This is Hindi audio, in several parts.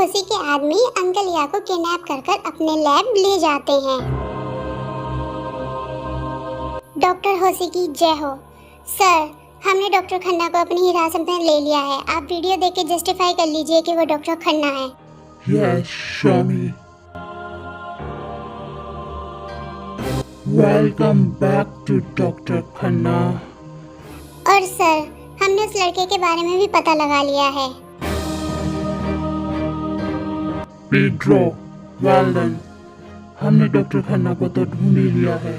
होशी के आदमी अंकल या को किडनैप कर अपने लैब ले जाते हैं। डॉक्टर होशी की जय हो। सर, हमने डॉक्टर खन्ना को अपनी हिरासत में ले लिया है। आप वीडियो देख के जस्टिफाई कर लीजिए कि वो डॉक्टर खन्ना है। Yes, show me. Welcome back to Dr. Khanna. और सर, हमने उस लड़के के बारे में भी पता लगा लिया है। Pedro, well done. हमने डॉक्टर खन्ना को तो ढूंढ ही लिया है।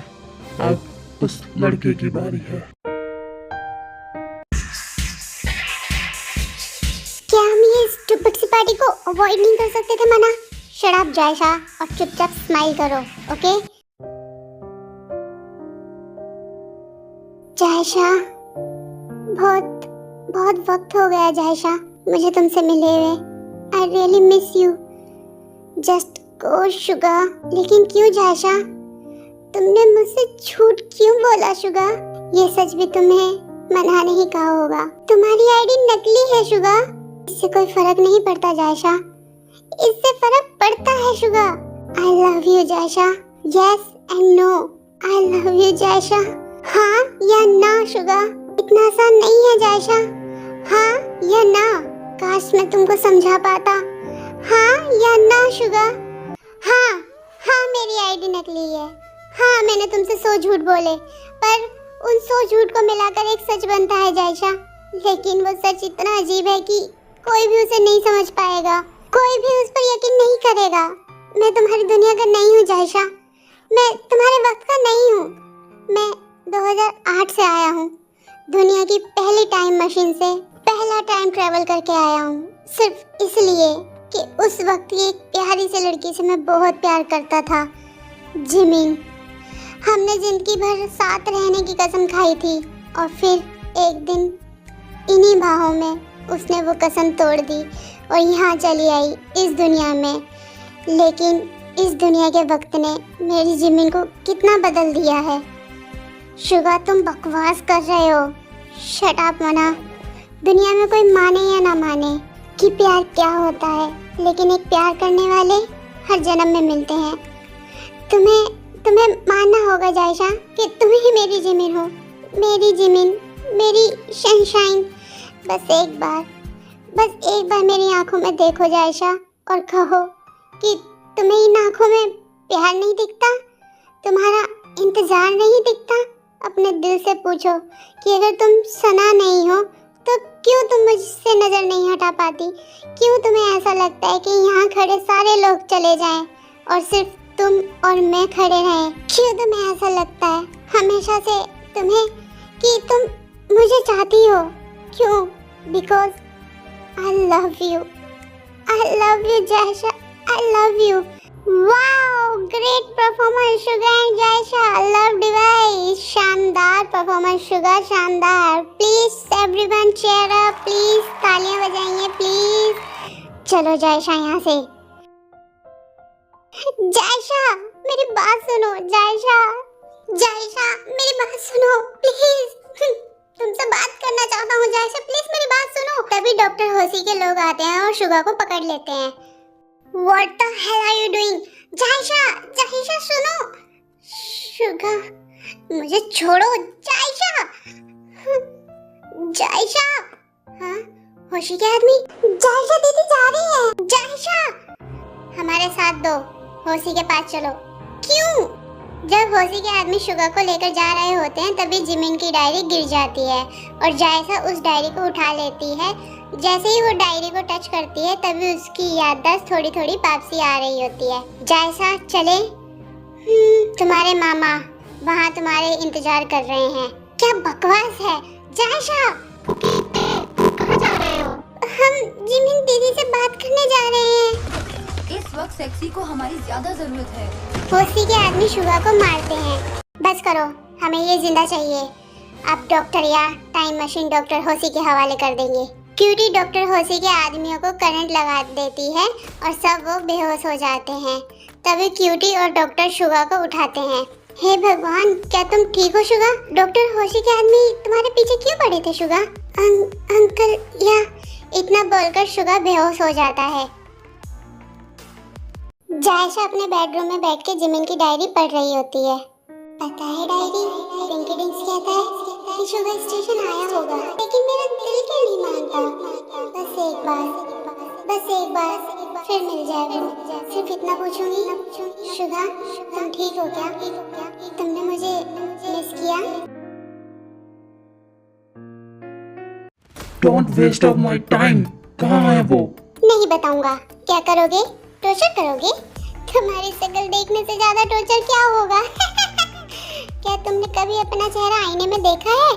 अब उस लड़के की बारी है। क्या हम ये स्टूपिड सी पार्टी को अवॉइड नहीं कर सकते थे मना? शट अप जायशा और चुपचाप स्माइल करो, ओके? जायशा, बहुत बहुत वक्त हो गया जायशा मुझे तुमसे मिले हुए। I really miss you. Just go Suga. लेकिन क्यों जायशा? तुमने मुझसे झूठ क्यों बोला शुगा? ये सच भी तुम्हें मना नहीं कहा होगा। तुम्हारी आईडी नकली है शुगा। इससे कोई फर्क नहीं पड़ता जायशा। इससे फर्क पड़ता है Suga. I love you Jaysha. Yes and no. I love you Jaysha. हाँ या ना शुगा? इतना आसान नहीं है जायशा। हाँ या ना? काश मैं तुमको समझा पाता। हाँ या ना शुगा? हाँ हाँ, मेरी आईडी नकली है। हाँ, मैंने तुमसे 100 झूठ बोले, पर उन 100 झूठ को मिलाकर एक सच बनता है जायशा। लेकिन वो सच इतना अजीब है कि कोई भी उसे नहीं समझ पाएगा, कोई भी उस पर यकीन नहीं करेगा। मैं तुम्हारी दुनिया का नहीं हूँ जायशा। मैं तुम्हारे वक्त का नहीं हूँ। मैं 2008 से आया हूँ। दुनिया की पहली टाइम मशीन से पहला टाइम ट्रेवल करके आया हूँ, सिर्फ इसलिए कि उस वक्त की एक प्यारी सी लड़की से मैं बहुत प्यार करता था, जिमिन। हमने जिंदगी भर साथ रहने की कसम खाई थी और फिर एक दिन इन्हीं बाहों में उसने वो कसम तोड़ दी और यहाँ चली आई इस दुनिया में। लेकिन इस दुनिया के वक्त ने मेरी जिमिन को कितना बदल दिया है। शुगा, तुम बकवास कर रहे हो। शट अप मना। दुनिया में कोई माने या ना माने कि प्यार क्या होता है, लेकिन एक प्यार करने वाले हर जन्म में मिलते हैं। तुम्हें मानना होगा जायशा कि तुम ही मेरी जिमिन हो। मेरी जिमिन, मेरी सनशाइन। बस एक बार मेरी आंखों में देखो जायशा और कहो कि तुम्हें इन आंखों में प्यार नहीं दिखता, तुम्हारा इंतजार नहीं दिखता। अपने दिल से पूछो कि अगर तुम सना नहीं हो तो क्यों तुम मुझसे नजर नहीं हटा पाती? क्यों तुम्हें ऐसा लगता है कि यहाँ खड़े सारे लोग चले जाएं और सिर्फ तुम और मैं खड़े रहें? क्यों तुम्हें ऐसा लगता है हमेशा से तुम्हें कि तुम मुझे चाहती हो? क्यों? Because I love you Jaysha. I love you. Wow, great performance Suga and Jaysha. Love device. शानदार परफॉर्मेंस शुगा, शानदार। Please everyone cheer up, please तालियां बजाइए प्लीज। चलो जायशा यहाँ से। जायशा, मेरी बात सुनो। जायशा मेरी बात सुनो प्लीज। तुमसे बात करना चाहता हूँ जायशा, प्लीज मेरी बात सुनो। तभी डॉक्टर होशी के लोग आते हैं और शुगा को पकड़ लेते हैं। What the hell are you doing? जायशा सुनो। शुगा, मुझे छोड़ो जायशा। जायशा। हाँ, होशी के आदमी। जायशा दीदी जा रही है। जायशा, हमारे साथ दो, होशी के पास चलो। क्यों? जब होशी के आदमी शुगा को लेकर जा रहे होते हैं तभी जिमिन की डायरी गिर जाती है और जायशा उस डायरी को उठा लेती है। जैसे ही वो डायरी को टच करती है तभी उसकी याददाश्त थोड़ी थोड़ी वापसी आ रही होती है। जायशा चले? तुम्हारे मामा वहाँ तुम्हारे इंतजार कर रहे हैं। क्या बकवास है जायशा। कहाँ जा रहे हो? हम जिमिन दीदी से बात करने जा रहे हैं। इस वक्त सेक्सी को हमारी ज्यादा जरूरत है। होशी के आदमी शुगा को मारते हैं। बस करो, हमें ये जिंदा चाहिए। अब डॉक्टर या टाइम मशीन डॉक्टर होशी के हवाले कर देंगे। क्यूटी डॉक्टर होशी के आदमियों को करंट लगा देती है और सब वो बेहोश हो जाते हैं। तभी क्यूटी और डॉक्टर शुगा को उठाते हैं। हे भगवान, क्या तुम ठीक हो शुगा? डॉक्टर होशी के आदमी तुम्हारे पीछे क्यों पड़े थे शुगा? अंकल या इतना बोलकर शुगा बेहोश हो जाता है। जायशा अपने बेडरूम में बैठ के जिमिन की डायरी पढ़ रही होती है। पता है डायरी, पिंकी डिंक्स कहता है कि शुगर स्टेशन आया होगा, लेकिन मेरा दिल क्यों नहीं मानता। बस एक बार फिर मिल जाए वो। सिर्फ इतना पूछूंगी, शुगा तुम ठीक हो क्या? तुमने मुझे मिस किया? Don't waste of my time. कहाँ है वो? नहीं बताऊंगा। क्या करोगे? टॉर्चर करोगे? तुम्हारी शक्ल देखने से ज्यादा टॉर्चर क्या होगा? क्या तुमने कभी अपना चेहरा आईने में देखा है?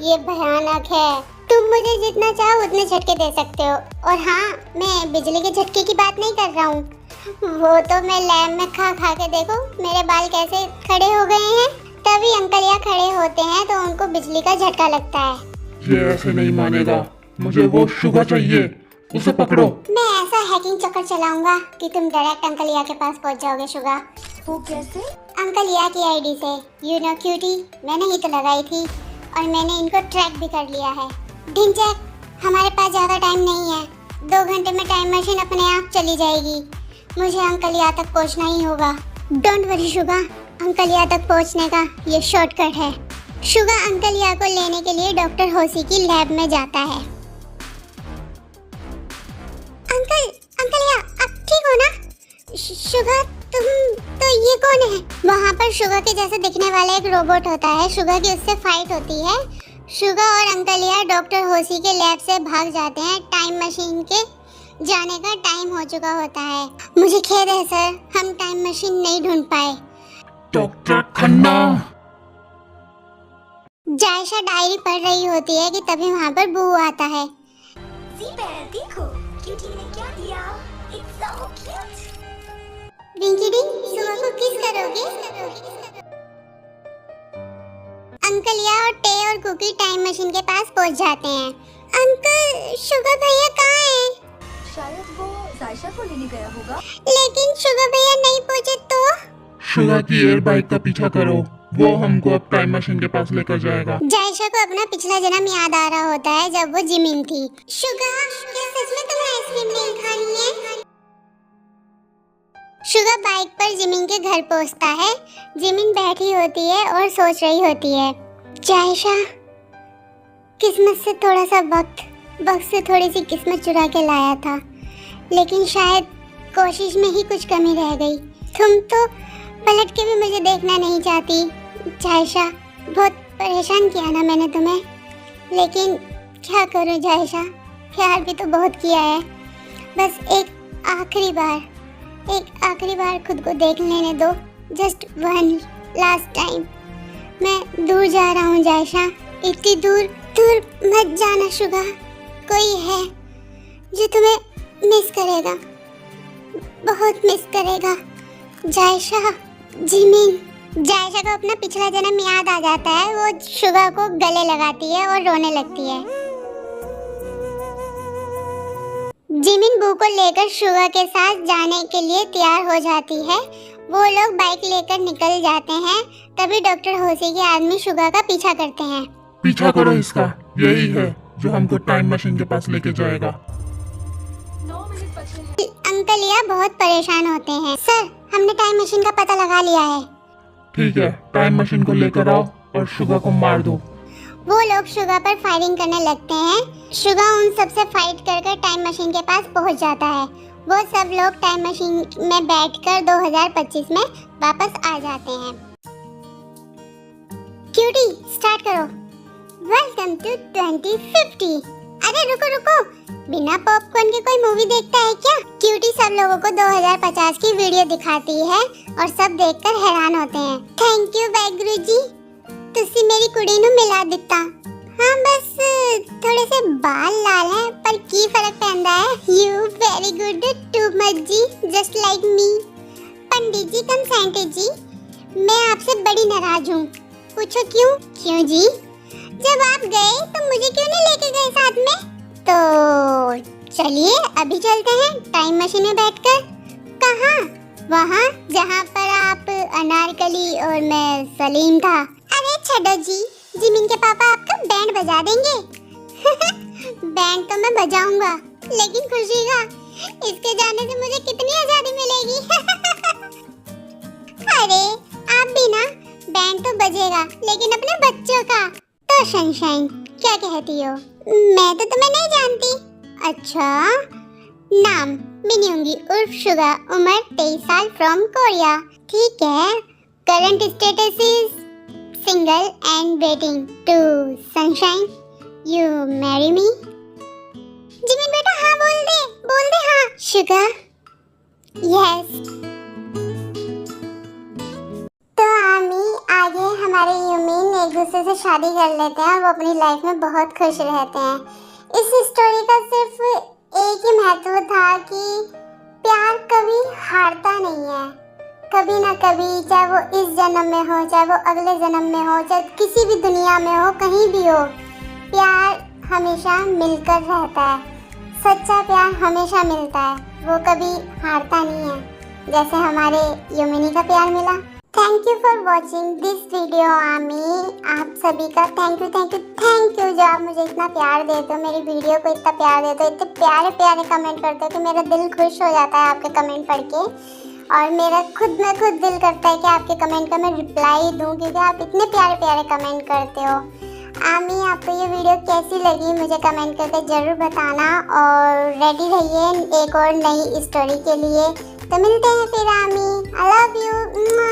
ये भयानक है। तुम मुझे जितना चाहो उतने झटके दे सकते हो। और हाँ, मैं बिजली के झटके की बात नहीं कर रहा हूँ, वो तो मैं लैब में खा के देखो मेरे बाल कैसे खड़े हो गए हैं। तभी अंकल यहाँ खड़े होते हैं तो उनको बिजली का झटका लगता है। ये ऐसे नहीं मानेगा, मुझे वो शुगर चाहिए, उसे पकड़ो। मैं ऐसा हैकिंग चक्कर चलाऊंगा कि तुम डायरेक्ट अंकल या के पास पहुंच जाओगे शुगा। वो कैसे? अंकल या की आईडी से। यू नो क्यूटी, मैंने ही तो लगाई थी और मैंने इनको ट्रैक भी कर लिया है। ढिंचैक, हमारे पास ज़्यादा टाइम नहीं है। 2 घंटे में टाइम मशीन अपने आप चली जाएगी। मुझे अंकल या तक पहुंचना ही होगा। डोंट वरी शुगा, अंकल या तक पहुंचने का ये शॉर्टकट है। शुगा अंकल या को लेने के लिए डॉक्टर होसी की लैब में जाता है। अंकल या, आप ठीक हो ना? शुगा, तुम तो ये कौन है? वहाँ पर शुगा के जैसे दिखने वाला एक रोबोट होता है। शुगा की उससे फाइट होती है। शुगा और अंकल या डॉक्टर होसी के लैब से भाग जाते हैं। टाइम मशीन के जाने का टाइम हो चुका होता है। मुझे खेद है सर, हम टाइम मशीन नहीं ढूंढ पाए। डॉक्टर खन्ना। जायशा डायरी पढ़ रही होती है कि तभी वहाँ पर बू आता है। देखो क्यूटी ने क्या दिया। It's so cute. रिंकी डिंग, सुबह को किस करोगे? अंकल या और टे और कुकी टाइम मशीन के पास पहुंच जाते हैं। अंकल, शुगर भैया कहाँ हैं? शायद वो जायशा को लेने गया होगा। लेकिन शुगर भैया नहीं पहुंचे तो? शुगा की एयर बाइक का पीछा करो, वो हमको अब टाइम मशीन के पास लेकर जाएगा। जायशा को अपना पिछला जन्म याद आ रहा होता है जब वो जिमिन थी। शुगर, क्या सच में तुम्हें आइसक्रीम नहीं खानी है? शुगर बाइक पर जिमिन के घर पहुंचता है। जिमिन बैठी होती है और सोच रही होती है। जायशा, किस्मत से थोड़ा सा वक्त से थोड़ी सी किस्मत चुरा के लाया था, लेकिन शायद कोशिश में ही कुछ कमी रह गई। तुम तो पलट के भी मुझे देखना नहीं चाहती। जायशा, बहुत परेशान किया ना मैंने तुम्हें, लेकिन क्या करूं जायशा, प्यार भी तो बहुत किया है। बस एक आखिरी बार खुद को देख लेने दो। Just one last time. मैं दूर जा रहा हूँ जायशा, इतनी दूर मत जाना शुगा। कोई है जो तुम्हें मिस करेगा, बहुत मिस करेगा। जायशा, जिमिन। जायशा को अपना पिछला जन्म याद आ जाता है। वो शुगा को गले लगाती है और रोने लगती है। जिमिन बू को लेकर शुगा के साथ जाने के लिए तैयार हो जाती है। वो लोग बाइक लेकर निकल जाते हैं। तभी डॉक्टर होसी के आदमी शुगा का पीछा करते हैं। पीछा करो इसका, यही है जो हमको टाइम मशीन के पास लेके जाएगा। 9 मिनट बचे हैं। अंकल या बहुत परेशान होते हैं। सर, हमने टाइम मशीन का पता लगा लिया है। ठीक है, टाइम मशीन को लेकर आओ और शुगा को मार दो। वो लोग शुगा पर फायरिंग करने लगते हैं। शुगा उन सबसे फाइट कर टाइम मशीन के पास पहुंच जाता है। वो सब लोग टाइम मशीन में बैठकर 2025 में वापस आ जाते हैं। क्यूटी, स्टार्ट करो। Welcome to 2050। अरे रुको, बिना पॉपकॉर्न के कोई मूवी देखता है क्या? क्यूटी सब लोगों को 2050 की वीडियो दिखाती है और सब देखकर हैरान होते हैं। थैंक यू वाहिगुरु जी, तुसी मेरी कुड़ी नु मिला दिता। हाँ, बस थोड़े से बाल लाल हैं, पर की फर्क पैंदा है। You very good, too much जी, just like me. Pandit ji consent जी, मैं आपसे बड़ी नाराज हूँ। पूछो क्यों? क्यों जी? जब आप गए तो मुझे क्यों नहीं लेके गए साथ में? तो चलिए अभी चलते हैं टाइम मशीन में बैठकर। कहाँ? वहाँ जहाँ पर आप अनारकली और मैं सलीम था। अरे छड्डो जी, जिमिन के पापा आपका बैंड बजा देंगे। बैंड तो मैं बजाऊंगा, लेकिन खुशी का, इसके जाने से मुझे कितनी आजादी मिलेगी। बजेगा, लेकिन अपने बच्चों का। तो सनशाइन क्या कहती हो? मैं तो तुम्हें नहीं जानती। अच्छा, नाम मिन्यूंगी उर्फ शुगा, उम्र 23 साल, फ्रॉम कोरिया। ठीक है। Current status is single and waiting to sunshine, you marry me? Jimin बेटा हाँ बोल दे हाँ। Suga, yes. तो आमी, आगे हमारे यूमिन एक दूसरे से शादी कर लेते हैं और वो अपनी लाइफ में बहुत खुश रहते हैं। इस स्टोरी का सिर्फ एक ही महत्व था कि प्यार कभी हारता नहीं है, कभी ना कभी, चाहे वो इस जन्म में हो, चाहे वो अगले जन्म में हो, चाहे किसी भी दुनिया में हो, कहीं भी हो, प्यार हमेशा मिलकर रहता है। सच्चा प्यार हमेशा मिलता है, वो कभी हारता नहीं है, जैसे हमारे यूमिनी का प्यार मिला। Thank you for watching this video आमी। आप सभी का थैंक यू जो आप मुझे इतना प्यार देते हो, मेरी वीडियो को इतना प्यार देते हो, इतने प्यारे प्यारे कमेंट करते हो कि मेरा दिल खुश हो जाता है आपके कमेंट पढ़ के। और मेरा खुद दिल करता है कि आपके कमेंट का मैं रिप्लाई दूं, क्योंकि आप इतने प्यारे प्यारे कमेंट करते हो। आमी, आपको ये वीडियो कैसी लगी मुझे कमेंट करके ज़रूर बताना, और रेडी रहिए एक और नई स्टोरी के लिए। तो मिलते हैं फिर आमी। आई लव यू।